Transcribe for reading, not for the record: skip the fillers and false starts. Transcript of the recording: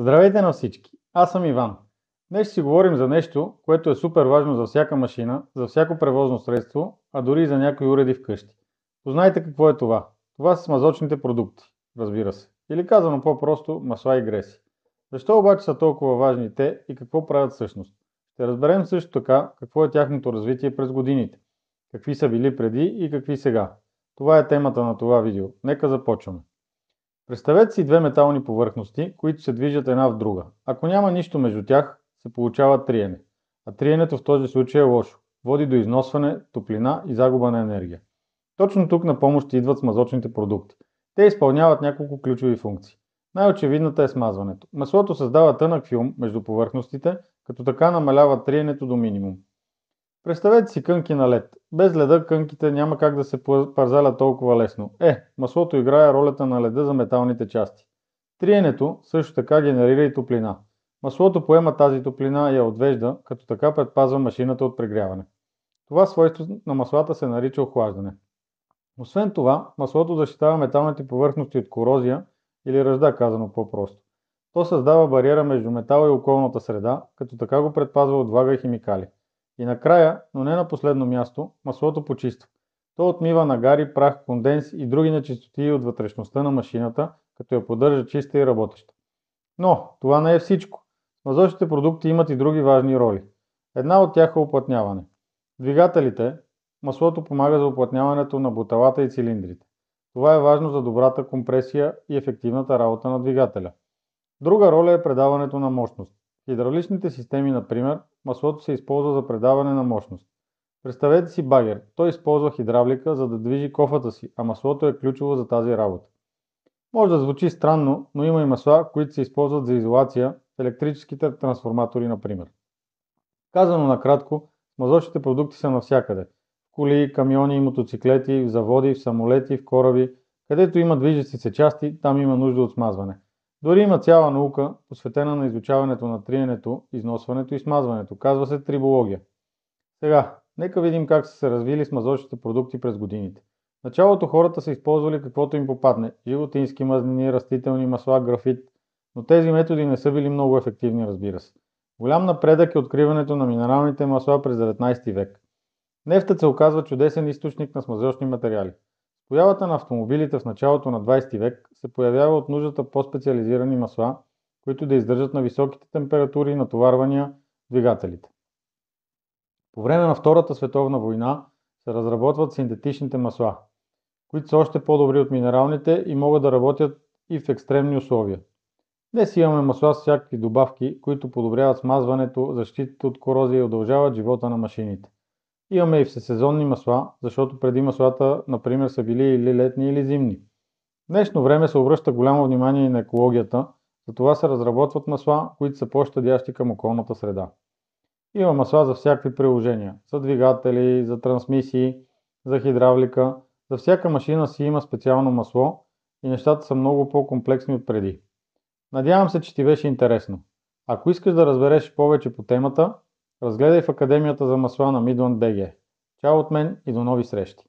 Здравейте на всички! Аз съм Иван. Днес ще си говорим за нещо, което е супер важно за всяка машина, за всяко превозно средство, а дори и за някои уреди вкъщи. Познайте какво е това. Това са смазочните продукти, разбира се. Или казано по-просто, масла и греси. Защо обаче са толкова важни те и какво правят всъщност? Ще разберем също така какво е тяхното развитие през годините, какви са били преди и какви сега. Това е темата на това видео. Нека започваме. Представете си две метални повърхности, които се движат една в друга. Ако няма нищо между тях, се получава триене. А триенето в този случай е лошо. Води до износване, топлина и загуба на енергия. Точно тук на помощ ще идват смазочните продукти. Те изпълняват няколко ключови функции. Най-очевидната е смазването. Маслото създава тънък филм между повърхностите, като така намалява триенето до минимум. Представете си кънки на лед. Без леда кънките няма как да се парзалят толкова лесно. Маслото играе ролята на леда за металните части. Триенето също така генерира и топлина. Маслото поема тази топлина и я отвежда, като така предпазва машината от прегряване. Това свойство на маслата се нарича охлаждане. Освен това, маслото защитава металните повърхности от корозия или ръжда, казано по-просто. То създава бариера между метала и околната среда, като така го предпазва от влага и химикали. И накрая, но не на последно място, маслото почиства. То отмива нагари, прах, конденс и други нечистоти от вътрешността на машината, като я поддържа чиста и работеща. Но това не е всичко. Смазочните продукти имат и други важни роли. Една от тях е уплътняване. В двигателите маслото помага за уплътняването на буталата и цилиндрите. Това е важно за добрата компресия и ефективната работа на двигателя. Друга роля е предаването на мощност. В хидравличните системи, например, маслото се използва за предаване на мощност. Представете си багер. Той използва хидравлика, за да движи кофата си, а маслото е ключово за тази работа. Може да звучи странно, но има и масла, които се използват за изолация в електрическите трансформатори, например. Казано накратко, смазочните продукти са навсякъде. В коли, камиони, мотоциклети, в заводи, в самолети, в кораби. Където има движещи се части, там има нужда от смазване. Дори има цяла наука, посветена на изучаването на триенето, износването и смазването. Казва се трибология. Сега, нека видим как са се развили смазочните продукти през годините. В началото хората са използвали каквото им попадне – животински мазнини, растителни масла, графит, но тези методи не са били много ефективни, разбира се. Голям напредък е откриването на минералните масла през 19 век. Нефтът се оказва чудесен източник на смазочни материали. Появата на автомобилите в началото на 20 век се появява от нуждата по-специализирани масла, които да издържат на високите температури и натоварвания в двигателите. По време на Втората световна война се разработват синтетичните масла, които са още по-добри от минералните и могат да работят и в екстремни условия. Днес имаме масла с всякакви добавки, които подобряват смазването, защитата от корозия и удължават живота на машините. Имаме и всесезонни масла, защото преди маслата, например, са били или летни, или зимни. В днешно време се обръща голямо внимание и на екологията, затова се разработват масла, които са по-щадящи към околната среда. Има масла за всякакви приложения, за двигатели, за трансмисии, за хидравлика. За всяка машина си има специално масло и нещата са много по-комплексни от преди. Надявам се, че ти беше интересно. Ако искаш да разбереш повече по темата, разгледай в Академията за масла на Midland BG. Чао от мен и до нови срещи!